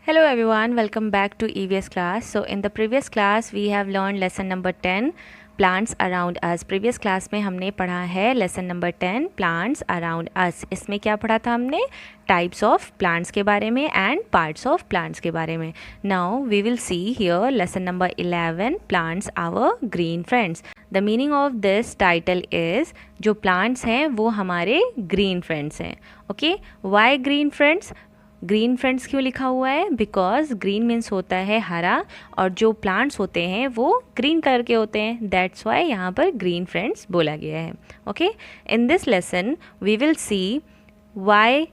Hello everyone, welcome back to EVS class. So in the previous class we have learned lesson number 10 plants around us. previous class में हमने पढ़ा है lesson number 10 plants around us. इसमें क्या पढ़ा था हमने? types of plants के बारे में and parts of plants के बारे में. Now we will see here lesson number 11 plants our green friends. The meaning of this title is जो plants हैं वो हमारे green friends हैं. Okay, why green friends? Green friends क्यों लिखा हुआ है? बिकॉज ग्रीन मीन्स होता है हरा और जो प्लांट्स होते हैं वो ग्रीन कलर के होते हैं, दैट्स वाई यहाँ पर ग्रीन फ्रेंड्स बोला गया है. Okay, in this lesson we will see why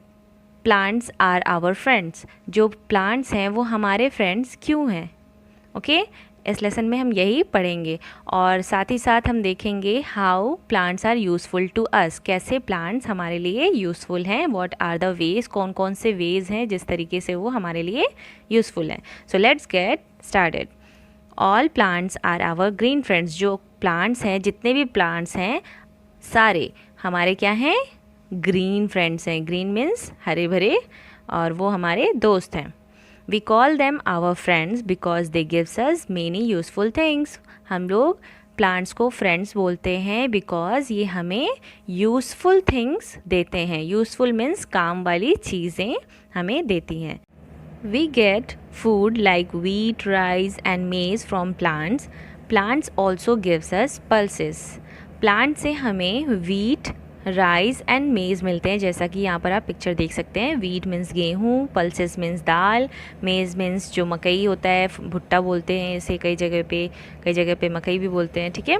plants are our friends. जो प्लांट्स हैं वो हमारे फ्रेंड्स क्यों हैं. ओके, इस लेसन में हम यही पढ़ेंगे और साथ ही साथ हम देखेंगे how plants are useful to us. कैसे प्लांट्स हमारे लिए यूज़फुल हैं, व्हाट आर द वेज, कौन कौन से वेज हैं जिस तरीके से वो हमारे लिए यूज़फुल हैं. So let's get started. All plants are our green friends. जो प्लांट्स हैं, जितने भी प्लांट्स हैं सारे हमारे क्या हैं? ग्रीन फ्रेंड्स हैं. ग्रीन मीन्स हरे भरे और वो हमारे दोस्त हैं. We call them our friends because they gives us many useful things. हम लोग प्लांट्स को फ्रेंड्स बोलते हैं बिकॉज ये हमें यूज़फुल थिंग्स देते हैं. यूज़फुल मीन्स काम वाली चीज़ें हमें देती हैं. We get food like wheat, rice and maize from plants. Plants also gives us pulses. Plant से हमें wheat, राइस एंड मेज़ मिलते हैं, जैसा कि यहाँ पर आप पिक्चर देख सकते हैं. वीट मीन्स गेहूँ, पल्सेस मीन्स दाल, मेज़ मीन्स जो मकई होता है, भुट्टा बोलते हैं इसे कई जगह पे मकई भी बोलते हैं. ठीक है,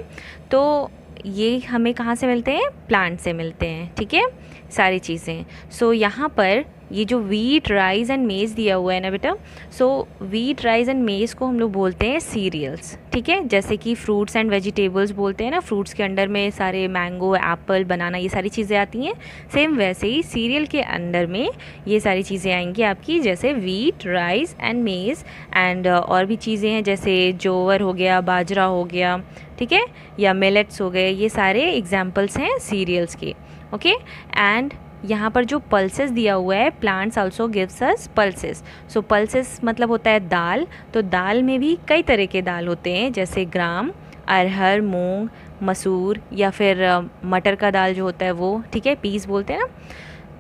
तो ये हमें कहाँ से मिलते हैं? प्लांट से मिलते हैं. ठीक है, सारी चीज़ें. सो यहाँ पर ये जो वीट, राइस एंड मेज़ दिया हुआ है ना बेटा, सो वीट, राइस एंड मेज़ को हम लोग बोलते हैं सीरियल्स. ठीक है, जैसे कि फ्रूट्स एंड वेजिटेबल्स बोलते हैं ना, फ्रूट्स के अंडर में सारे मैंगो, एप्पल, बनाना ये सारी चीज़ें आती हैं. सेम वैसे ही सीरियल के अंडर में ये सारी चीज़ें आएंगी आपकी, जैसे वीट, राइस एंड मेज़ एंड और भी चीज़ें हैं जैसे जोवर हो गया, बाजरा हो गया, ठीक है, या मिलेट्स हो गए. ये सारे एग्जाम्पल्स हैं सीरियल्स के. ओके, एंड यहाँ पर जो पल्सेस दिया हुआ है, plants also gives us pulses. So pulses मतलब होता है दाल. तो दाल में भी कई तरह के दाल होते हैं, जैसे ग्राम, अरहर, मूंग, मसूर या फिर मटर का दाल जो होता है वो. ठीक है, पीस बोलते हैं ना.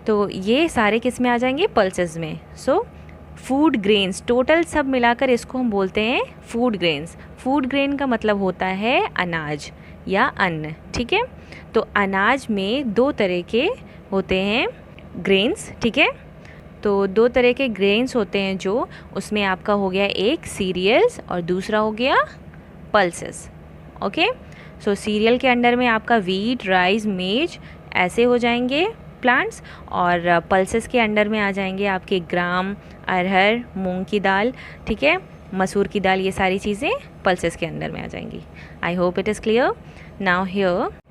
तो ये सारे किस में आ जाएंगे? पल्सेस में. सो फूड ग्रेन्स, टोटल सब मिलाकर इसको हम बोलते हैं फूड ग्रेन्स. फूड ग्रेन का मतलब होता है अनाज या अन्न. ठीक है, तो अनाज में दो तरह के होते हैं ग्रेन्स. ठीक है, तो दो तरह के ग्रेन्स होते हैं जो उसमें आपका हो गया एक सीरियल्स और दूसरा हो गया पल्सेस. ओके, सो सीरियल के अंडर में आपका वीट, राइस, मेज ऐसे हो जाएंगे प्लांट्स, और पल्सेस के अंडर में आ जाएंगे आपके ग्राम, अरहर, मूंग की दाल, ठीक है, मसूर की दाल. ये सारी चीज़ें पल्सेस के अंडर में आ जाएंगी. I hope it is clear. Now here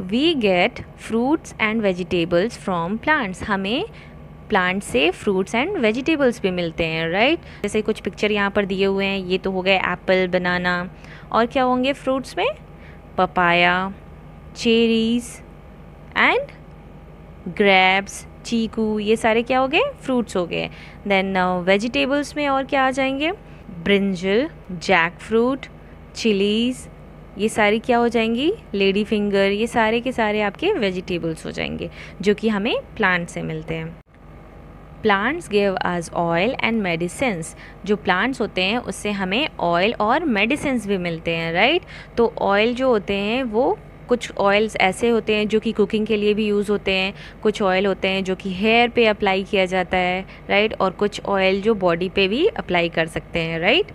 we get fruits and vegetables from plants. हमें प्लांट से फ्रूट्स एंड वेजिटेबल्स भी मिलते हैं, राइट. जैसे कुछ पिक्चर यहाँ पर दिए हुए हैं, ये तो हो गए एप्पल, बनाना, और क्या होंगे फ्रूट्स में? पपाया, चेरीज़ एंड ग्रेप्स, चीकू, ये सारे क्या हो गए? फ्रूट्स हो गए. देन वेजिटेबल्स में और क्या आ जाएंगे? ब्रिंजल, जैक फ्रूट, चिलीज़, ये सारी क्या हो जाएंगी? Lady finger. ये सारे के सारे आपके वेजिटेबल्स हो जाएंगे जो कि हमें प्लांट से मिलते हैं. Plants give us oil and medicines. जो प्लांट्स होते हैं उससे हमें ऑयल और मेडिसिन्स भी मिलते हैं, राइट. तो ऑयल जो होते हैं वो कुछ ऑयल्स ऐसे होते हैं जो कि कुकिंग के लिए भी यूज़ होते हैं, कुछ ऑयल होते हैं जो कि हेयर पे अप्लाई किया जाता है, राइट, और कुछ ऑयल जो बॉडी पे भी अप्लाई कर सकते हैं, राइट.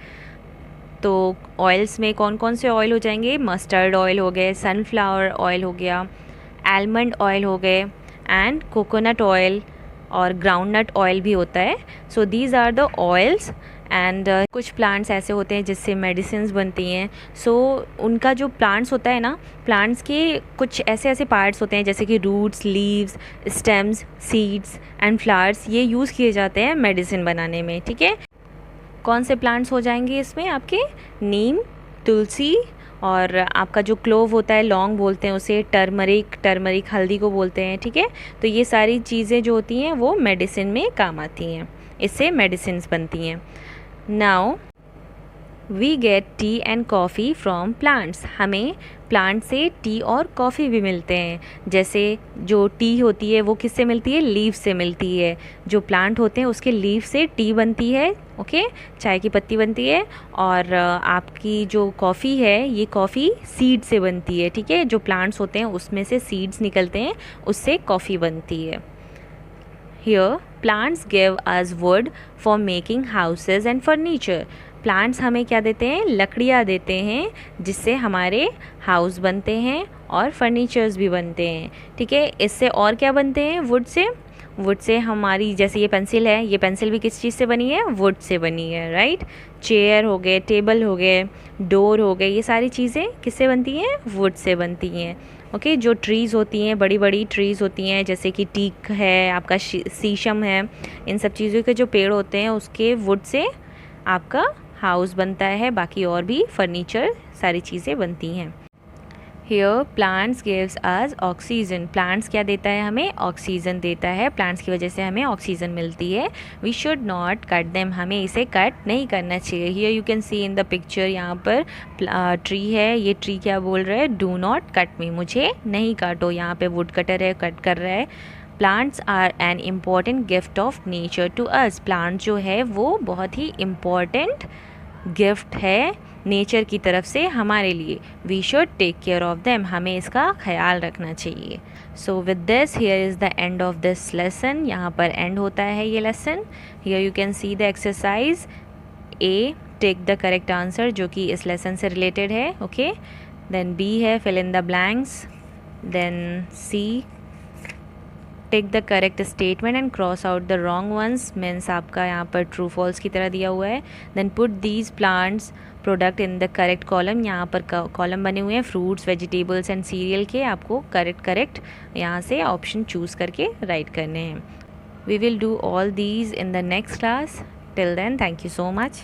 तो ऑयल्स में कौन कौन से ऑयल हो जाएंगे? मस्टर्ड ऑयल हो गए, सनफ्लावर ऑयल हो गया, आलमंड ऑयल हो गए एंड कोकोनट ऑयल, और ग्राउंडनट ऑयल भी होता है. So these are the oils. And कुछ प्लांट्स ऐसे होते हैं जिससे मेडिसिन्स बनती हैं. सो उनका जो प्लांट्स होता है ना, प्लांट्स के कुछ ऐसे ऐसे पार्ट्स होते हैं जैसे कि roots, leaves, stems, seeds and flowers, ये यूज़ किए जाते हैं मेडिसिन बनाने में. ठीक है, कौन से प्लांट्स हो जाएंगे इसमें आपके? नीम, तुलसी, और आपका जो क्लोव होता है, लौंग बोलते हैं उसे, टर्मरिक हल्दी को बोलते हैं. ठीक है, तो ये सारी चीज़ें जो होती हैं वो मेडिसिन में काम आती हैं. इससे मेडिसिन बनती हैं। Now we get tea and coffee from plants, हमें प्लांट से टी और कॉफ़ी भी मिलते हैं। जैसे जो टी होती है वो किससे मिलती है, लीव से मिलती है। जो प्लांट होते हैं उसके लीव से टी बनती है, ओके, चाय की पत्ती बनती है। और आपकी जो कॉफ़ी है ये कॉफ़ी सीड से बनती है, ठीक है। जो प्लांट्स होते हैं उसमें से सीड्स निकलते हैं, उससे कॉफ़ी बनती है। Here plants give us wood for making houses and furniture. Plants हमें क्या देते हैं, लकड़ियाँ देते हैं जिससे हमारे हाउस बनते हैं और फर्नीचर्स भी बनते हैं, ठीक है। इससे और क्या बनते हैं, वुड से। वुड से हमारी जैसे ये पेंसिल है, ये पेंसिल भी किस चीज़ से बनी है, वुड से बनी है, राइट। चेयर हो गए, टेबल हो गए, डोर हो गए, ये सारी चीज़ें किससे बनती हैं, वुड से बनती हैं, ओके। जो ट्रीज़ होती हैं, बड़ी बड़ी ट्रीज़ होती हैं जैसे कि टीक है, आपका शीशम है, इन सब चीज़ों के जो पेड़ होते हैं उसके वुड से आपका हाउस बनता है, बाकी और भी फर्नीचर सारी चीज़ें बनती हैं। Here plants gives us oxygen, plants क्या देता है हमें, ऑक्सीजन देता है। प्लांट्स की वजह से हमें ऑक्सीजन मिलती है। We should not cut them, हमें इसे कट नहीं करना चाहिए। Here you can see in the picture, यहाँ पर ट्री है, ये ट्री क्या बोल रहा है, डू नॉट कट मी, मुझे नहीं काटो। यहाँ पे वुड कटर है, कट कर रहा है। Plants are an important gift of nature to us, plant जो है वो बहुत ही इम्पॉर्टेंट गिफ्ट है नेचर की तरफ से हमारे लिए। We should take care of them, हमें इसका ख्याल रखना चाहिए। So with this here is the end of this lesson, यहाँ पर एंड होता है ये lesson. Here you can see the exercise A, take the correct answer जो कि इस लेसन से रिलेटेड है, ओके। देन बी है fill in the blanks, then C take the correct statement and cross out the wrong ones, मीन्स आपका यहाँ पर ट्रू फॉल्स की तरह दिया हुआ है। Then put these plants product in the correct column, यहाँ पर कॉलम बने हुए हैं फ्रूट्स, वेजिटेबल्स एंड सीरियल के, आपको करेक्ट यहाँ से ऑप्शन चूज़ करके राइट करने हैं। We will do all these in the next class. Till then thank you so much.